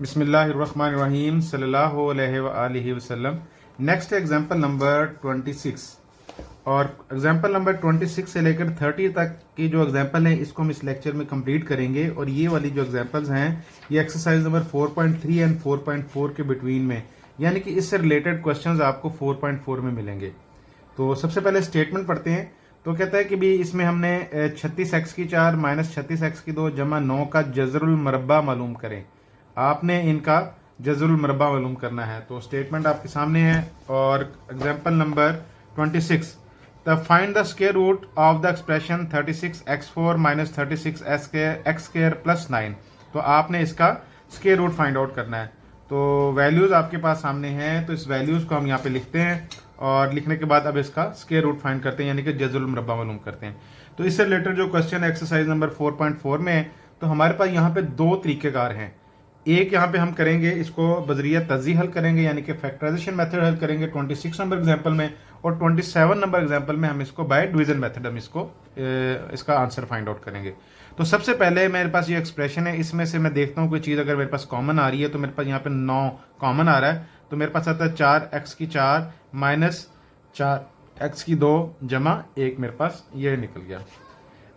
बिस्मिल्लाहिर्रहमानिर्रहीम सल्लल्लाहु अलैहि वसल्लम। नेक्स्ट एग्जांपल नंबर 26 और एग्जांपल नंबर 26 से लेकर 30 तक की जो एग्जांपल है इसको हम इस लेक्चर में कंप्लीट करेंगे। और ये वाली जो एग्जांपल्स हैं ये एक्सरसाइज नंबर 4.3 एंड 4.4 के बिटवीन में, यानी कि इससे रिलेटेड क्वेश्चंस आपको 4.4 में मिलेंगे। तो सबसे पहले स्टेटमेंट पढ़ते हैं। तो कहता है कि भी इसमें हमने 36x की 4 माइनस 36x की 2 जमा 9 का जज़रुल मरबा मालूम करें। आपने इनका जज़रुल मरबा मालूम करना है। तो स्टेटमेंट आपके सामने है। और example number 26, the find the square root of the expression 36x4 minus 36x² plus 9। तो आपने इसका स्क्वायर रूट फाइंड आउट करना है। तो वैल्यूज आपके पास सामने हैं, तो इस वैल्यूज को हम यहाँ पे लिखते हैं और लिखने के बाद अब इसका स्क्वायर रूट फाइंड करते हैं, यानी कि जज़रुल मरबा मालूम करते हैं। तो इससे रिलेटेड जो क्वेश्चन एक्सरसाइज नंबर 4.4 में है, तो हमारे पास यहाँ पे दो तरीकेकार हैं। एक यहाँ पे हम करेंगे इसको बजरिया तजी हल करेंगे, यानी कि फैक्टराइजेशन मेथड हल करेंगे 26 नंबर एग्जांपल में, और 27 नंबर एग्जांपल में हम इसको बाय डिवीजन मेथड हम इसका आंसर फाइंड आउट करेंगे। तो सबसे पहले मेरे पास ये एक्सप्रेशन है, इसमें से मैं देखता हूँ कोई चीज़ अगर मेरे पास कॉमन आ रही है। तो मेरे पास यहाँ पे 9 कॉमन आ रहा है, तो मेरे पास आता है 4x की 4 माइनस 4x की 2 जमा 1, मेरे पास ये निकल गया।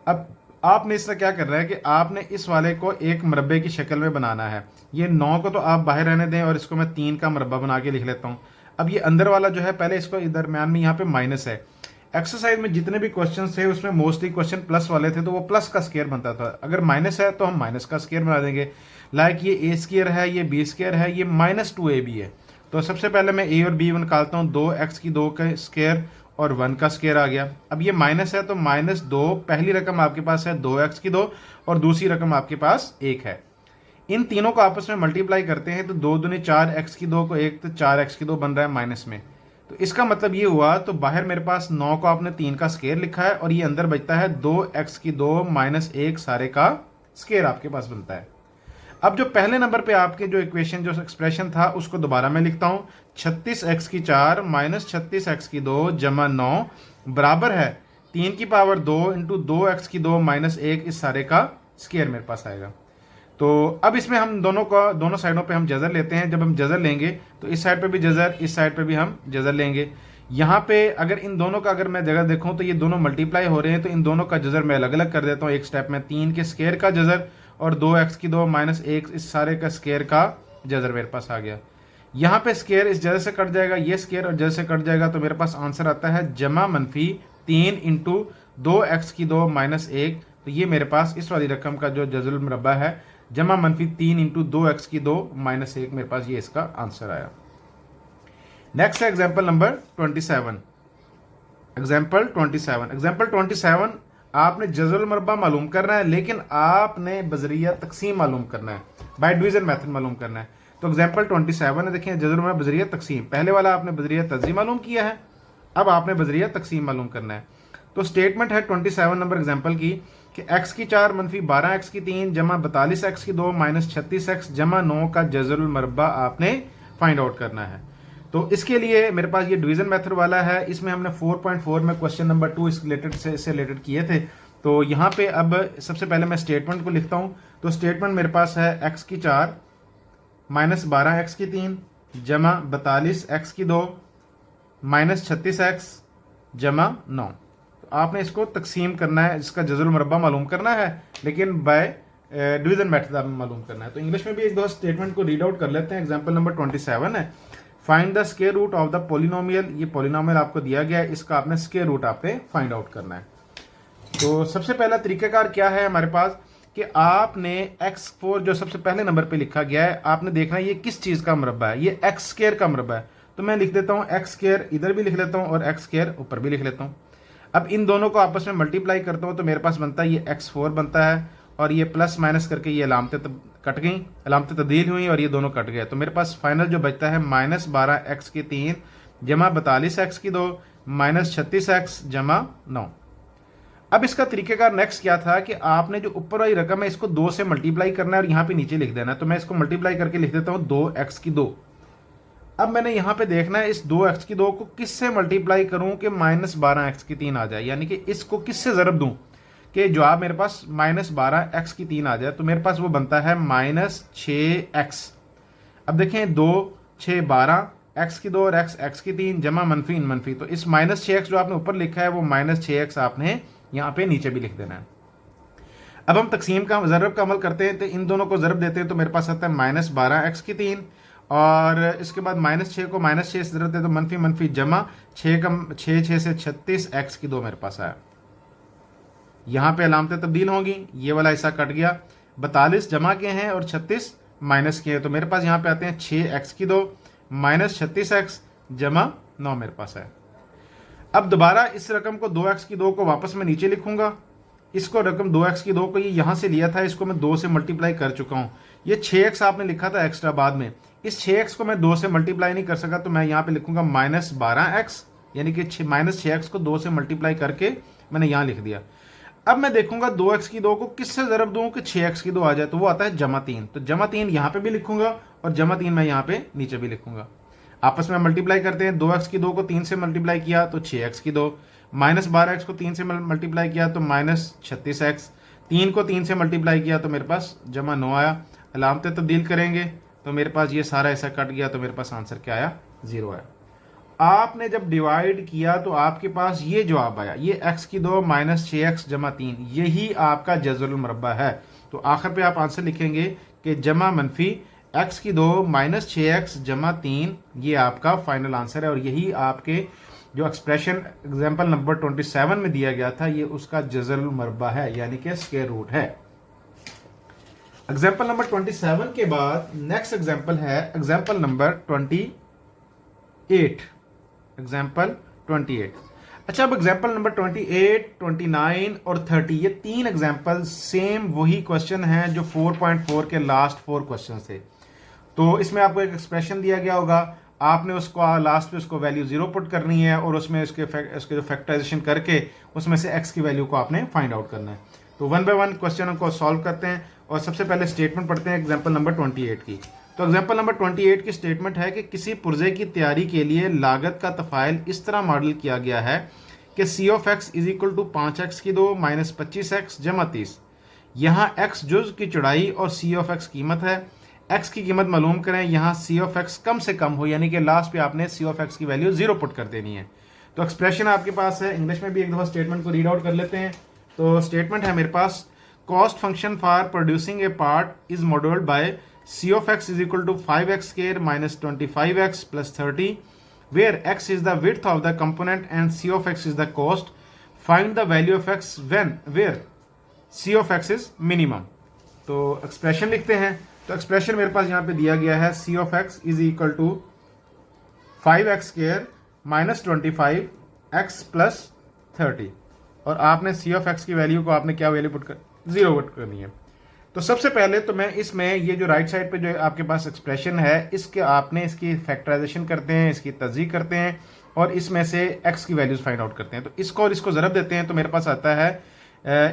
अब आपने इससे क्या करना है कि आपने इस वाले को एक मरबे की शक्ल में बनाना है। ये 9 को तो आप बाहर रहने दें और इसको मैं 3 का मरबा बना के लिख लेता हूँ। अब ये अंदर वाला जो है, पहले इसको दरम्यान में यहाँ पे माइनस है। एक्सरसाइज में जितने भी क्वेश्चन थे उसमें मोस्टली क्वेश्चन प्लस वाले थे, तो वो प्लस का स्क्वायर बनता था। अगर माइनस है तो हम माइनस का स्क्वायर बना देंगे। लाइक ये ए स्क्वायर है, ये बी स्क्वायर है, ये -2ab है। तो सबसे पहले मैं ए और बी निकालता हूँ। 2x की 2 का स्क्वायर और 1 का स्क्वायर आ गया। अब ये माइनस है तो -2, पहली रकम आपके पास है 2x की 2 और दूसरी रकम आपके पास 1 है। इन तीनों को आपस में मल्टीप्लाई करते हैं तो 2 दूनी 4x की 2 को 1, तो 4x की 2 बन रहा है माइनस में। तो इसका मतलब ये हुआ, तो बाहर मेरे पास 9 को आपने 3 का स्क्वायर लिखा है और ये अंदर बचता है 2x की 2 माइनस 1 सारे का स्क्वायर आपके पास बनता है। अब जो पहले नंबर पे आपके जो इक्वेशन जो एक्सप्रेशन था उसको दोबारा मैं लिखता हूँ। 36x की 4 माइनस 36x की 2 जमा 9 बराबर है 3 की पावर 2 इंटू 2x की 2 माइनस 1, इस सारे का स्क्वायर मेरे पास आएगा। तो अब इसमें हम दोनों साइडों पे हम जज़र लेते हैं। जब हम जज़र लेंगे तो इस साइड पे भी जज़र, इस साइड पे भी हम जज़र लेंगे। यहाँ पे अगर इन दोनों का अगर मैं जगह देखूँ तो ये दोनों मल्टीप्लाई हो रहे हैं, तो इन दोनों का जज़र मैं अलग अलग कर देता हूँ एक स्टेप में। 3 के स्क्वायर का जज़र और 2x की 2 माइनस 1, इस सारे का स्क्वायर का जज़र मेरे पास आ गया। यहाँ पे स्क्वायर इस जज़र से कट जाएगा, ये स्क्वायर और जज़र से कट जाएगा, तो मेरे पास आंसर आता है जमा मनफी 3 इंटू 2x की 2 माइनस 1। तो ये मेरे पास इस वाली रकम का जो जज़रुल मरबा है जमा मनफी 3 इंटू 2x की 2 माइनस 1, मेरे पास ये इसका आंसर आया। नेक्स्ट है एग्जाम्पल नंबर 27। एग्जाम्पल 27 आपने जज़रुल मरबा मालूम करना है, लेकिन आपने बजरिया तकसीम मालूम करना है, बाय डिवीजन मेथड मालूम करना है। तो एग्जाम्पल 27 है, देखिए जज़रुल मरबा बजरिया तकसीम, पहले वाला आपने बजरिया तजी मालूम किया है, अब आपने बजरिया तकसीम मालूम करना है। तो स्टेटमेंट है 27 नंबर एग्जाम्पल की कि x की 4 मनफी 12x की 3 जमा 42x की 2 माइनस 36x जमा 9 का जज़रुल मरबा आपने फाइंड आउट करना है। तो इसके लिए मेरे पास ये डिवीजन मेथड वाला है, इसमें हमने 4.4 में क्वेश्चन नंबर 2 इससे रिलेटेड किए थे। तो यहाँ पे अब सबसे पहले मैं स्टेटमेंट को लिखता हूँ। तो स्टेटमेंट मेरे पास है x की 4 माइनस 12x की 3 जमा 42x की 2 माइनस 36x जमा 9। तो आपने इसको तकसीम करना है, इसका जज़रुल मरबा मालूम करना है, लेकिन बाय डिवीजन मेथड आपने मालूम करना है। तो इंग्लिश में भी एक दो स्टेटमेंट को रीड आउट कर लेते हैं। एग्जाम्पल नंबर 27 है, find the square root of the polynomial. ये पोलिनोमियल आपको दिया गया है, इसका आपने स्क्वायर रूट आपने फाइंड आउट करना है। तो सबसे पहला तरीकाकार क्या है हमारे पास कि आपने x4 जो सबसे पहले नंबर पे लिखा गया है, आपने देखना है ये किस चीज का मरबा है, ये x स्क्वायर का मरबा है। तो मैं लिख देता हूँ x स्क्वायर, इधर भी लिख लेता हूँ और x स्क्वायर ऊपर भी लिख लेता हूँ। अब इन दोनों को आपस में मल्टीप्लाई करता हूँ तो मेरे पास बनता है ये x4 बनता है, और ये प्लस माइनस करके ये अलामतें कट गई, अलामतें तब्दील हुई और ये दोनों कट गए। तो मेरे पास फाइनल जो बचता है -12x की 3 जमा 42x की 2 माइनस 36x जमा 9। अब इसका तरीकेकार नेक्स्ट क्या था कि आपने जो ऊपर वाली रकम है इसको 2 से मल्टीप्लाई करना है और यहाँ पे नीचे लिख देना है। तो मैं इसको मल्टीप्लाई करके लिख देता हूँ 2x की 2। अब मैंने यहाँ पे देखना है इस 2x की 2 को किससे मल्टीप्लाई करूँ कि -12x की 3 आ जाए, यानी कि इसको किससे ज़रब दूँ कि जवाब मेरे पास -12x की 3 आ जाए। तो मेरे पास वो बनता है -6x अब देखें 2 6 12 एक्स की 2 और एक्स की 3 जमा मनफी इन मनफी, तो इस -6x जो आपने ऊपर लिखा है वो -6x आपने यहाँ पे नीचे भी लिख देना है। अब हम तकसीम का ज़रब का अमल करते हैं, तो इन दोनों को ज़रब देते हैं तो मेरे पास आता है -12 x की 3 और इसके बाद -6 को -6 से ज़रब देते तो मनफी मनफी जमा 6 का 6 से 36 x की 2 मेरे पास आया। यहाँ पे अलामतें तब्दील होंगी, ये वाला हिस्सा कट गया, 42 जमा के हैं और 36 माइनस के हैं, तो मेरे पास यहाँ पे आते हैं 6x की 2 -36x जमा 9 मेरे पास है। अब दोबारा इस रकम को 2x की 2 को वापस मैं नीचे लिखूंगा, इसको रकम 2x की 2 को ये यहाँ से लिया था, इसको मैं 2 से मल्टीप्लाई कर चुका हूँ। ये 6x आपने लिखा था एक्स्ट्रा बाद में, इस 6x को मैं 2 से मल्टीप्लाई नहीं कर सका तो मैं यहाँ पे लिखूंगा -12x, यानी कि -6x को 2 से मल्टीप्लाई करके मैंने यहाँ लिख दिया। अब मैं देखूंगा 2x की 2 को किससे ज़रब दूं कि 6x की 2 आ जाए, तो वो आता है +3, तो +3 यहाँ पे भी लिखूंगा और +3 मैं यहाँ पे नीचे भी लिखूंगा। आपस में मल्टीप्लाई करते हैं, 2x की 2 को 3 से मल्टीप्लाई किया तो 6x की 2, -12x को 3 से मल्टीप्लाई किया तो -36x, 3 को 3 से मल्टीप्लाई किया तो मेरे पास +9 आया। अलामतें तब्दील करेंगे तो मेरे पास ये सारा ऐसा कट गया, तो मेरे पास आंसर क्या आया, 0 आया। आपने जब डिवाइड किया तो आपके पास ये जवाब आया, ये x की 2 -6x जमा 3, यही आपका जज़रुल मुरब्बा है। तो आखिर पे आप आंसर लिखेंगे कि जमा मनफी x की 2 -6x जमा 3, ये आपका फाइनल आंसर है और यही आपके जो एक्सप्रेशन एग्जाम्पल नंबर 27 में दिया गया था, ये उसका जज़रुल मुरब्बा है, यानी कि स्क्वायर रूट है। एग्जाम्पल नंबर 27 के बाद नेक्स्ट एग्जाम्पल है एग्जाम्पल नंबर 28। एग्जाम्पल 28। अच्छा, अब एग्जाम्पल नंबर 28, 29 और 30, ये 3 एग्जाम्पल सेम वही क्वेश्चन हैं जो 4.4 के लास्ट 4 क्वेश्चन थे। तो इसमें आपको एक एक्सप्रेशन दिया गया होगा, आपने उसको लास्ट पे उसको वैल्यू 0 पुट करनी है और उसमें उसके जो फैक्टराइजेशन करके उसमें से x की वैल्यू को आपने फाइंड आउट करना है। तो 1 बाय 1 क्वेश्चन को सॉल्व करते हैं और सबसे पहले स्टेटमेंट पढ़ते हैं एग्जाम्पल नंबर 28 की। तो एग्जाम्पल नंबर 28 की स्टेटमेंट है कि किसी पुर्जे की तैयारी के लिए लागत का तफ़ाइल इस तरह मॉडल किया गया है कि C of X is equal to 5x की 2 -25x जमा 30। यहाँ x जुज़ की चौड़ाई और सी ऑफ एक्स कीमत है, x की कीमत मालूम करें, यहाँ सी ऑफ एक्स कम से कम हो, यानी कि लास्ट पे आपने सी ऑफ एक्स की वैल्यू 0 पुट कर देनी है। तो एक्सप्रेशन आपके पास है, इंग्लिश में भी एक दफ़ा स्टेटमेंट को रीड आउट कर लेते हैं। तो स्टेटमेंट है मेरे पास, cost function for producing a part is modelled by C of X is equal to 5x square -25x + 30, where x is the width of the component and c of x is the cost. Find the value of x when where c of x is minimum. तो expression लिखते हैं। तो expression मेरे पास यहाँ पे दिया गया है, c of x is equal to 5x square -25x + 30 और आपने c of x की वैल्यू को आपने क्या वैल्यू पुट कर 0 पुट करनी है। तो सबसे पहले तो मैं इसमें ये जो राइट साइड पे जो आपके पास एक्सप्रेशन है, इसके आपने इसकी फैक्टराइजेशन करते हैं, इसकी तज़ीक करते हैं और इसमें से x की वैल्यूज़ फाइंड आउट करते हैं। तो इसको और इसको ज़रब देते हैं तो मेरे पास आता है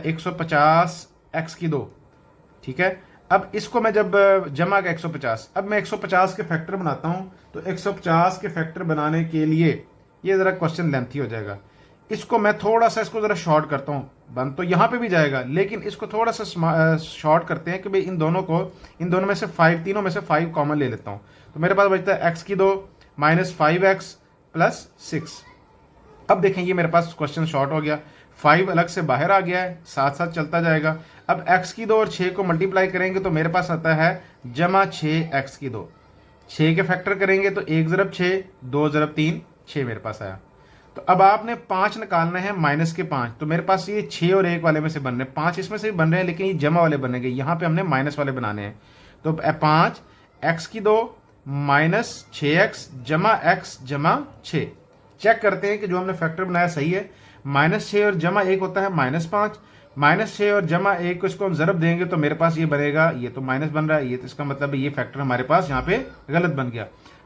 150x की 2, ठीक है। अब इसको मैं जब जमा का 150, अब मैं 150 के फैक्टर बनाता हूँ, तो 150 के फैक्टर बनाने के लिए ये ज़रा क्वेश्चन लेंथी हो जाएगा, इसको मैं थोड़ा सा इसको ज़रा शॉर्ट करता हूँ, बन तो यहाँ पे भी जाएगा लेकिन इसको थोड़ा सा शॉर्ट करते हैं कि भाई इन दोनों में से 5, तीनों में से 5 कॉमन ले लेता हूँ। तो मेरे पास बचता है x की 2 -5x + 6। अब देखें ये मेरे पास क्वेश्चन शॉर्ट हो गया, 5 अलग से बाहर आ गया है, साथ साथ चलता जाएगा। अब x की 2 और 6 को मल्टीप्लाई करेंगे तो मेरे पास आता है जमा 6x की 2, 6 के फैक्टर करेंगे तो 1 ज़रब 6, 2 ज़रब 3, 6 मेरे पास आया। तो अब आपने 5 निकालना है माइनस के 5, तो मेरे पास ये 6 और 1 वाले में से बन रहे हैं, 5 इसमें से भी बन रहे हैं लेकिन ये जमा वाले बनेंगे, यहाँ पे हमने माइनस वाले बनाने हैं। तो 5 x की 2 -6x जमा x जमा 6, चेक करते हैं कि जो हमने फैक्टर बनाया सही है। -6 और जमा 1 होता है -5, -6 और जमा 1 को इसको हम ज़रब देंगे तो मेरे पास ये बनेगा, ये तो माइनस बन रहा है, ये तो इसका मतलब ये फैक्टर हमारे पास यहाँ पे गलत बन गया।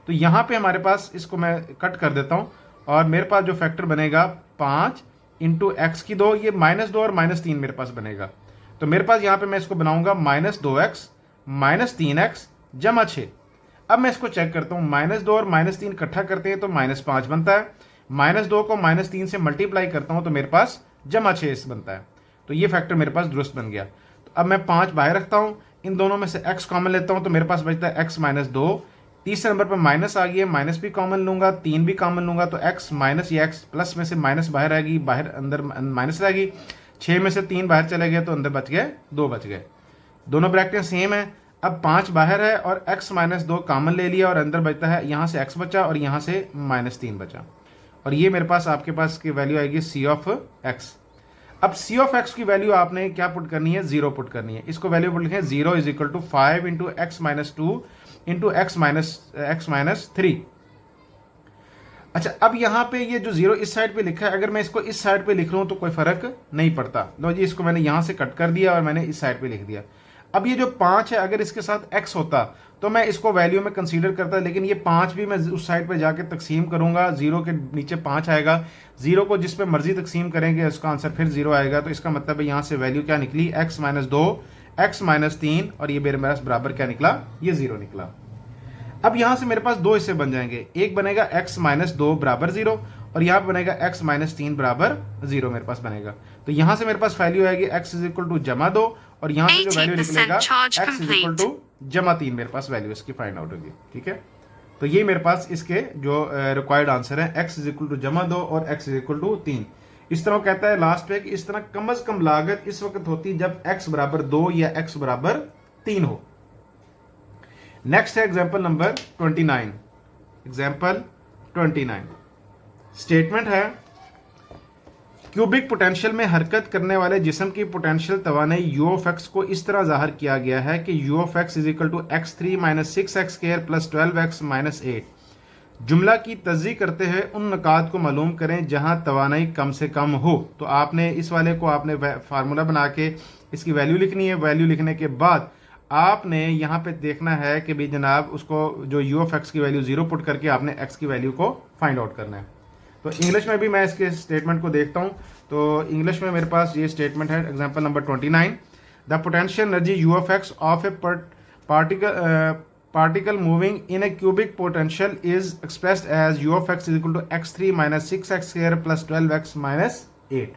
तो यहाँ पे हमारे पास इसको मैं कट कर देता हूँ और मेरे पास जो फैक्टर बनेगा 5 × x की 2, ये -2 और -3 मेरे पास बनेगा। तो मेरे पास यहाँ पे मैं इसको बनाऊंगा -2x -3x जमा 6। अब मैं इसको चेक करता हूँ, -2 और -3 इकट्ठा करते हैं तो -5 बनता है, -2 को -3 से मल्टीप्लाई करता हूँ तो मेरे पास जमा 6 बनता है। तो ये फैक्टर मेरे पास दुरुस्त बन गया। तो अब मैं 5 बाहर रखता हूँ, इन दोनों में से x कॉमन लेता हूँ तो मेरे पास बचता है x -2 तीसरे नंबर पर माइनस आ गई है, माइनस भी कॉमन लूंगा, 3 भी कॉमन लूंगा, तो x माइनस ये x प्लस में से माइनस बाहर आएगी, बाहर अंदर माइनस रहेगी, 6 में से 3 बाहर चले गए तो अंदर बच गए 2 बच गए, दोनों ब्रैकेट सेम है। अब 5 बाहर है और x माइनस 2 कॉमन ले लिया और अंदर बचता है, यहाँ से x बचा और यहाँ से माइनस 3 बचा, और ये मेरे पास आपके पास की वैल्यू आएगी c ऑफ x। अब c ऑफ x की वैल्यू आपने क्या पुट करनी है, 0 पुट करनी है। इसको वैल्यू पुट लिखें 0 is equal to 5 into X minus 2 into X minus 3। अच्छा, अब यहाँ पे ये जो 0 इस साइड पे लिखा है, अगर मैं इसको इस साइड पे लिख रहा हूँ तो कोई फर्क नहीं पड़ता। लो जी, इसको मैंने यहाँ से कट कर दिया और मैंने इस साइड पे लिख दिया। अब ये जो 5 है, अगर इसके साथ x होता तो मैं इसको वैल्यू में कंसीडर करता, लेकिन ये 5 भी मैं उस साइड पे जाके तकसीम करूंगा, 0 के नीचे 5 आएगा, 0 को जिस पे मर्जी तकसीम करेंगे उसका आंसर फिर 0 आएगा। तो इसका मतलब है यहाँ से वैल्यू क्या निकली, x माइनस 2 x माइनस 3, और ये मेरे पास बराबर क्या निकला, ये 0 निकला। अब यहाँ से मेरे पास 2 हिस्से बन जाएंगे, एक बनेगा x माइनस 2 बराबर 0 और यहाँ पे बनेगा x माइनस 3 बराबर 0 मेरे पास बनेगा। तो यहाँ से मेरे पास वैल्यू आएगी x इज इक्वल टू जमा 2, और यहाँ से जो वैल्यू निकलेगा x इज इक्वल टू जमा 3 मेरे पास वैल्यू इसकी फाइंड आउट होगी। ठीक है, तो ये मेरे पास इसके जो रिक्वायर्ड आंसर है, x इज इक्वल टू जमा 2 और x इज इक्वल टू 3। इस तरह कहता है लास्ट पे कि इस तरह कम से कम लागत इस वक्त होती जब x बराबर 2 या x बराबर 3 हो। नेक्स्ट है एग्जाम्पल नंबर 29। एग्जाम्पल 29 स्टेटमेंट है, क्यूबिक पोटेंशियल में हरकत करने वाले जिस्म की पोटेंशियल तवानाई यू ऑफ एक्स को इस तरह जाहिर किया गया है कि U of X is equal to x3 minus 6x square plus 12x minus 8। जुमला की तस्दीक करते हुए उन नुकात को मालूम करें जहां तवानाई कम से कम हो। तो आपने इस वाले को आपने फार्मूला बना के इसकी वैल्यू लिखनी है। वैल्यू लिखने के बाद आपने यहाँ पे देखना है कि भाई जनाब उसको जो यू ऑफ एक्स की वैल्यू 0 पुट करके आपने x की वैल्यू को फाइंड आउट करना है। तो इंग्लिश में भी मैं इसके स्टेटमेंट को देखता हूँ। तो इंग्लिश में मेरे पास ये स्टेटमेंट है, example number 29। The potential energy U of X of a particle moving in a cubic potential is expressed as U of X is equal to x3 minus 6x square plus 12x minus 8।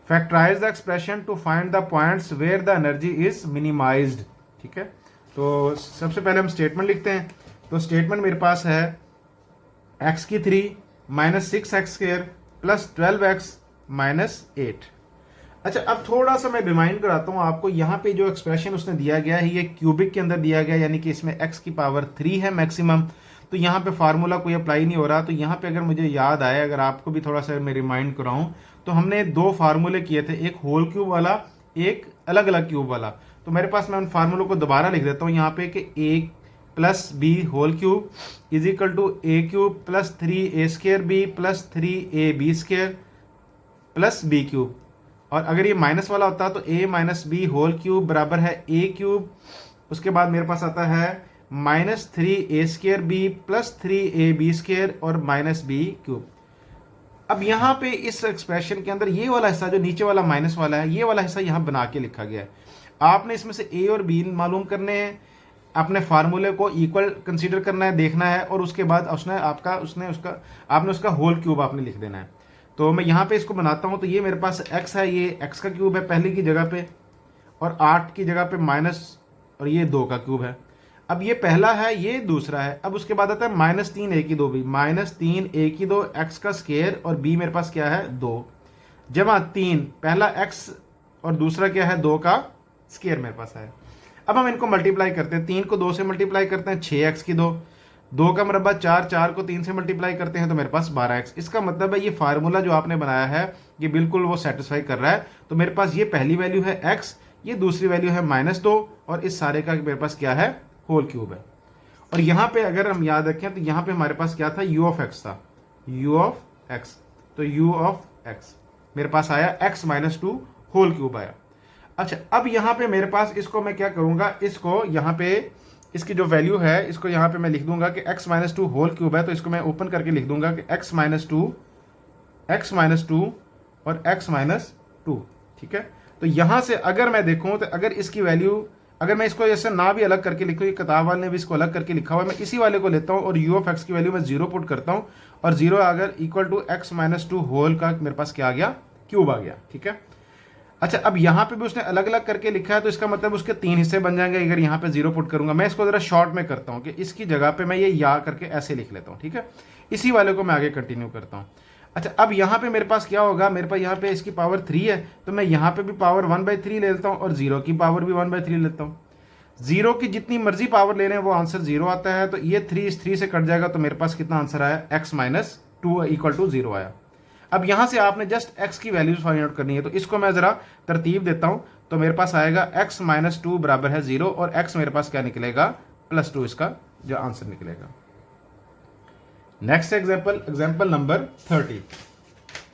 Factorise the expression to find the points where the energy is minimised. ठीक है, तो सबसे पहले हम statement लिखते हैं। तो statement मेरे पास है x की 3 minus 6x square plus 12x minus 8। अच्छा, अब थोड़ा सा मैं रिमाइंड कराता हूँ आपको, यहाँ पे जो एक्सप्रेशन उसने दिया गया है ये क्यूबिक के अंदर दिया गया है, यानी कि इसमें x की पावर 3 है मैक्सिमम। तो यहाँ पे फार्मूला कोई अप्लाई नहीं हो रहा। तो यहाँ पे अगर मुझे याद आए, अगर आपको भी थोड़ा सा मैं रिमाइंड कराऊँ, तो हमने 2 फार्मूले किए थे, एक होल क्यूब वाला, एक अलग अलग क्यूब वाला। तो मेरे पास मैं उन फार्मूलों को दोबारा लिख देता हूँ यहाँ पे कि a plus B whole cube is equal to A cube plus 3a square B plus 3ab square plus B cube. और अगर ये माइनस वाला होता तो a minus B whole cube बराबर है a क्यूब। उसके बाद मेरे पास आता है minus 3a square B plus 3ab square और माइनस बी क्यूब। अब यहाँ पे इस एक्सप्रेशन के अंदर ये वाला हिस्सा जो नीचे वाला माइनस वाला है, ये वाला हिस्सा यहाँ बना के लिखा गया है। आपने इसमें से a और b मालूम करने हैं, अपने फार्मूले को इक्वल कंसीडर करना है, देखना है, और उसके बाद आपने उसका होल क्यूब आपने लिख देना है। तो मैं यहाँ पे इसको बनाता हूँ। तो ये मेरे पास x है, ये x का क्यूब है पहले की जगह पे, और 8 की जगह पे माइनस, और ये 2 का क्यूब है। अब ये पहला है, ये दूसरा है। अब उसके बाद आता है माइनस 3a की 2 भी, माइनस 3a की 2 x का स्क्वायर, और b मेरे पास क्या है 2 जमा 3, पहला x और दूसरा क्या है 2 का स्क्वायर मेरे पास है। अब हम इनको मल्टीप्लाई करते हैं, 3 को 2 से मल्टीप्लाई करते हैं 6x की 2 का मरबा 4, 4 को 3 से मल्टीप्लाई करते हैं तो मेरे पास 12x। इसका मतलब है ये फार्मूला जो आपने बनाया है ये बिल्कुल वो सेटिस्फाई कर रहा है। तो मेरे पास ये पहली वैल्यू है x, ये दूसरी वैल्यू है -2, और इस सारे का मेरे पास क्या है होल क्यूब है। और यहाँ पे अगर हम याद रखें तो यहाँ पे हमारे पास क्या था, u ऑफ x था, u ऑफ x। तो u ऑफ x मेरे पास आया x माइनस 2 होल क्यूब आया। अच्छा, अब यहाँ पे मेरे पास इसको मैं क्या करूंगा, इसको यहाँ पे इसकी जो वैल्यू है इसको यहाँ पे मैं लिख दूंगा कि x माइनस 2 होल क्यूब है। तो इसको मैं ओपन करके लिख दूंगा कि x माइनस 2 और x माइनस 2। ठीक है, तो यहाँ से अगर मैं देखूँ तो अगर इसकी वैल्यू, अगर मैं इसको जैसे ना भी अलग करके लिखूँ, किताब वाले ने भी इसको अलग करके लिखा हुआ है, मैं इसी वाले को लेता हूँ और u ऑफ x की वैल्यू मैं 0 पुट करता हूँ, और 0 अगर equal to x minus 2 whole का मेरे पास क्या आ गया, क्यूब आ गया। ठीक है, अच्छा, अब यहाँ पे भी उसने अलग अलग करके लिखा है, तो इसका मतलब उसके 3 हिस्से बन जाएंगे अगर यहाँ पे 0 पुट करूंगा। मैं इसको जरा शॉर्ट में करता हूँ कि इसकी जगह पे मैं ये या करके ऐसे लिख लेता हूँ, ठीक है। इसी वाले को मैं आगे कंटिन्यू करता हूँ। अच्छा, अब यहाँ पे मेरे पास क्या होगा, मेरे पास यहाँ पे इसकी पावर 3 है, तो मैं यहाँ पे भी पावर 1/3 ले लेता हूँ और 0 की पावर भी 1/3 लेता हूँ। 0 की जितनी मर्जी पावर ले लें वो आंसर 0 आता है, तो ये 3 इस 3 से कट जाएगा, तो मेरे पास कितना आंसर आया, x-2 = 0 आया। अब यहां से आपने जस्ट x की वैल्यूज फाइंड आउट करनी है, तो इसको मैं जरा तरतीब देता हूं, तो मेरे पास आएगा x-2 बराबर है 0 और x मेरे पास क्या निकलेगा, +2 इसका जो आंसर निकलेगा। Next example, example number 30।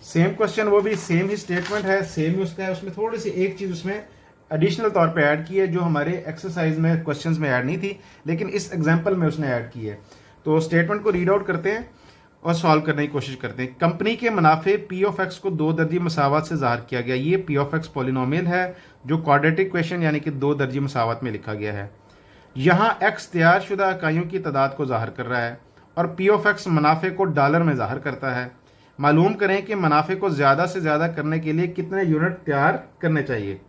Same question, वो भी सेम ही स्टेटमेंट है, सेम ही उसका है, उसमें थोड़ी सी एक चीज उसमें एडिशनल तौर पे ऐड की है जो हमारे एक्सरसाइज में क्वेश्चंस में ऐड नहीं थी, लेकिन इस एग्जाम्पल में उसने ऐड की है। तो स्टेटमेंट को रीड आउट करते हैं और सॉल्व करने की कोशिश करते हैं। कंपनी के मुनाफे पी ऑफ एक्स को 2 दर्जी मसावत से ज़ाहिर किया गया। ये पी ऑफ एक्स पॉलिनोमियल है जो क्वाड्रेटिक इक्वेशन यानी कि 2 दर्जी मसावत में लिखा गया है। यहाँ एक्स तैयारशुदा इकाइयों की तादाद को ज़ाहिर कर रहा है और पी ऑफ एक्स मुनाफे को डॉलर में ज़ाहिर करता है। मालूम करें कि मुनाफे को ज़्यादा से ज़्यादा करने के लिए कितने यूनिट तैयार करने चाहिए।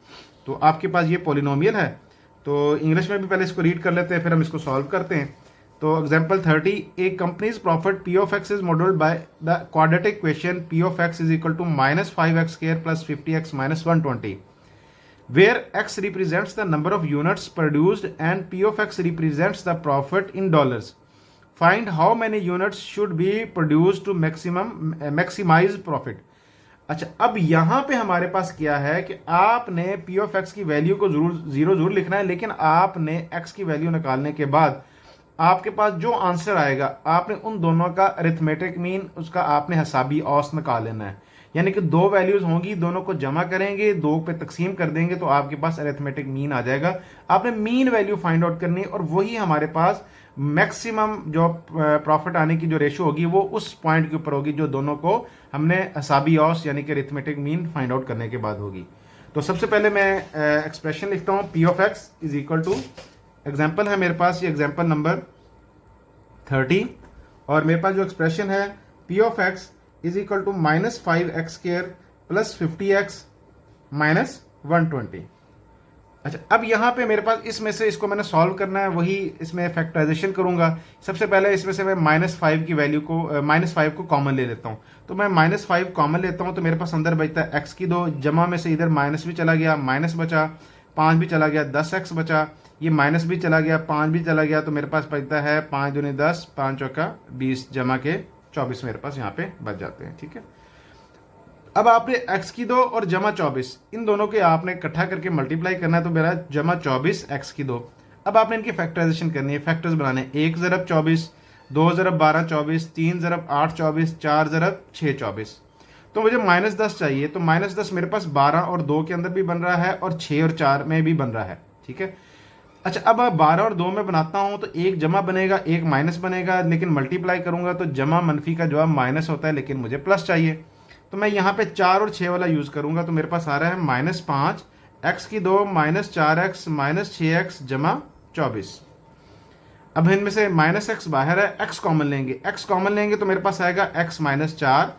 तो आपके पास ये पॉलिनोमियल है, तो इंग्लिश में भी पहले इसको रीड कर लेते हैं, फिर हम इसको सॉल्व करते हैं। तो example 30, a company's profit P of X is modelled by the quadratic equation P of X is equal to -5x² + 50x - 120, where x represents the number of units produced and p of x represents the profit in dollars. Find how many units should be produced to maximize profit. अच्छा, अब यहां पे हमारे पास क्या है कि आपने P of x की वैल्यू को जरूर लिखना है, लेकिन आपने एक्स की वैल्यू निकालने के बाद आपके पास जो आंसर आएगा आपने उन दोनों का अरिथमेटिक मीन, उसका आपने हिसाबी औसत निकाल लेना है। यानी कि 2 वैल्यूज होंगी, दोनों को जमा करेंगे, 2 पे तकसीम कर देंगे तो आपके पास अरिथमेटिक मीन आ जाएगा। आपने मीन वैल्यू फाइंड आउट करनी है और वही हमारे पास मैक्सिमम जो प्रॉफिट आने की जो रेशो होगी वो उस पॉइंट के ऊपर होगी जो दोनों को हमने हिसाबी औसत यानी कि अरिथमेटिक मीन फाइंड आउट करने के बाद होगी। तो सबसे पहले मैं एक्सप्रेशन लिखता हूँ, P of X is equal to, example है मेरे पास ये एग्जाम्पल नंबर 30 और मेरे पास जो एक्सप्रेशन है P of X is equal to -5x² + 50x - 120। अच्छा, अब यहाँ पे मेरे पास इसमें से इसको मैंने सॉल्व करना है, वही इसमें फैक्टराइजेशन करूंगा। सबसे पहले इसमें से मैं -5 की वैल्यू को -5 को कॉमन ले लेता हूँ, तो मैं -5 कॉमन लेता हूँ तो मेरे पास अंदर बचता है x2, जमा में से इधर माइनस भी चला गया, माइनस बचा, 5 भी चला गया, 10x बचा, ये माइनस भी चला गया, 5 भी चला गया, तो मेरे पास बचता है 5 दूनी 10, 5 चौका 20, जमा के 24 मेरे पास यहाँ पे बच जाते हैं। ठीक है, अब आपने x2 और जमा 24 इन दोनों के आपने इकट्ठा करके मल्टीप्लाई करना है, तो मेरा जमा 24 x2। अब आपने इनकी फैक्टराइजेशन करनी है, फैक्टर्स बनाने, 1 ज़रब 24, 2 ज़रब 12 24, 3 ज़रब 8 24, 4 ज़रब 6 24। तो मुझे -10 चाहिए, तो -10 मेरे पास 12 और 2 के अंदर भी बन रहा है और 6 और 4 में भी बन रहा है। ठीक है, अच्छा, अब 12 और 2 में बनाता हूं तो एक जमा बनेगा, एक माइनस बनेगा, लेकिन मल्टीप्लाई करूंगा तो जमा मनफी का जवाब माइनस होता है, लेकिन मुझे प्लस चाहिए, तो मैं यहाँ पे 4 और 6 वाला यूज करूंगा, तो मेरे पास आ रहा है -5 x2 -4x -6x जमा 24। अब इनमें से -x बाहर है, x कॉमन लेंगे, x कॉमन लेंगे तो मेरे पास आएगा x -4।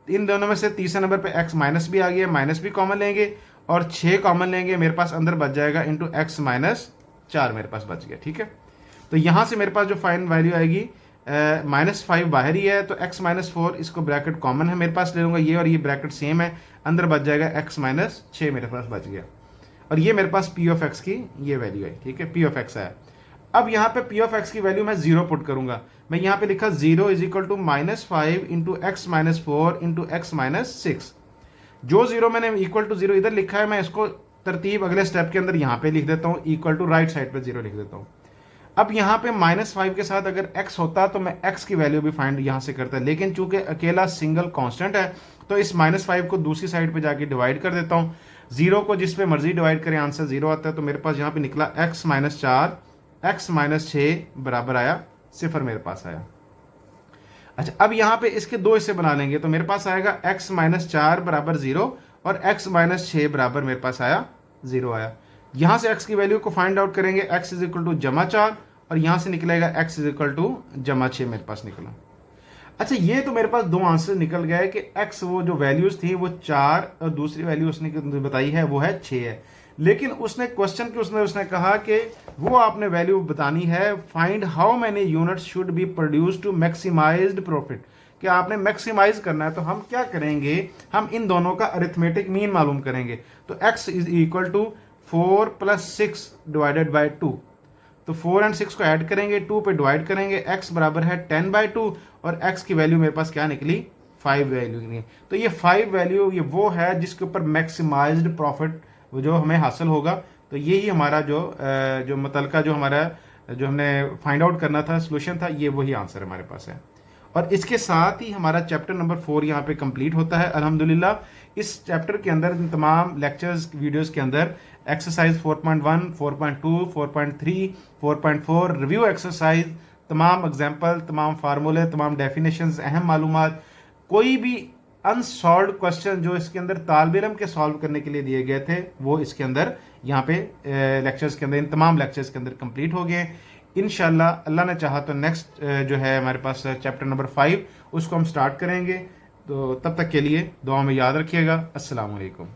इन दोनों में से तीसरे नंबर पे x माइनस भी आ गया, माइनस भी कॉमन लेंगे और 6 कॉमन लेंगे, मेरे पास अंदर बच जाएगा इंटू x -4 मेरे पास बच गया। ठीक है, तो यहां से मेरे पास जो फाइनल वैल्यू आएगी -5 बाहर ही है, तो x -4 इसको ब्रैकेट कॉमन है मेरे पास ले लूंगा, ये और ये ब्रैकेट सेम है, अंदर बच जाएगा x -6 मेरे पास बच गया, और ये मेरे पास p ऑफ x की ये वैल्यू है। ठीक है, p ऑफ x है। अब यहाँ पे p ऑफ x की वैल्यू मैं 0 पुट करूंगा, मैं यहाँ पे लिखा 0 is equal to -5 into x -4 into x -6। जो 0 मैंने इक्वल टू 0 इधर लिखा है, मैं इसको तरतीब अगले स्टेप के अंदर यहाँ पे लिख देता हूँ, इक्वल टू राइट साइड पे 0 लिख देता हूँ। अब यहाँ पे -5 के साथ अगर x होता तो मैं x की वैल्यू भी फाइंड यहाँ से करता, लेकिन चूंकि अकेला सिंगल कांस्टेंट है तो इस -5 को दूसरी साइड पे जाके डिवाइड कर देता हूँ। 0 को जिस पे मर्जी डिवाइड करें आंसर 0 आता है, तो मेरे पास यहाँ पे निकला x -4 x -6 बराबर आया 0 मेरे पास आया। अच्छा, अब यहाँ पे इसके 2 हिस्से बना लेंगे, तो मेरे पास आएगा x -4 बराबर 0 और x -6 बराबर मेरे पास आया 0 आया। यहां से x की वैल्यू को फाइंड आउट करेंगे, x इज इक्वल टू जमा 4 और यहां से निकलेगा x इज इक्वल टू जमा 6 मेरे पास निकला। अच्छा, ये तो मेरे पास दो आंसर निकल गया है कि एक्स वो जो वैल्यूज थी वो 4 और दूसरी वैल्यू उसने बताई है वो है 6 है। लेकिन उसने क्वेश्चन के उसने कहा कि वो आपने वैल्यू बतानी है, find how many units should be produce to maximised profit, कि आपने मैक्सिमाइज करना है। तो हम क्या करेंगे, हम इन दोनों का अरिथमेटिक मीन मालूम करेंगे। तो x is equal to 4 plus 6 divided by 2। तो 4 एंड 6 को ऐड करेंगे, 2 पे डिवाइड करेंगे, x बराबर है 10/2 और x की वैल्यू मेरे पास क्या निकली, 5 वैल्यू निकली। तो ये 5 वैल्यू ये वो है जिसके ऊपर मैक्सिमाइज्ड प्रॉफिट जो हमें हासिल होगा। तो यही हमारा जो मुतलका जो हमारा जो हमने फाइंड आउट करना था, सोल्यूशन था, ये वही आंसर हमारे पास है। और इसके साथ ही हमारा चैप्टर नंबर 4 यहाँ पे कंप्लीट होता है अल्हम्दुलिल्लाह। इस चैप्टर के अंदर तमाम लेक्चर्स वीडियोस के अंदर एक्सरसाइज 4.1, 4.2, 4.3, 4.4 रिव्यू एक्सरसाइज, तमाम एग्जाम्पल, तमाम फार्मूले, तमाम डेफिनेशंस, अहम मालूमात, कोई भी अनसॉल्व क्वेश्चन जो इसके अंदर तालिब इल्म के सॉल्व करने के लिए दिए गए थे वो इसके अंदर यहाँ पे लेक्चर्स के अंदर, इन तमाम लेक्चर्स के अंदर कंप्लीट हो गए। इंशाल्लाह अल्लाह ने चाहा तो नेक्स्ट जो है हमारे पास चैप्टर नंबर 5 उसको हम स्टार्ट करेंगे। तो तब तक के लिए दुआ में याद रखिएगा। अस्सलाम वालेकुम।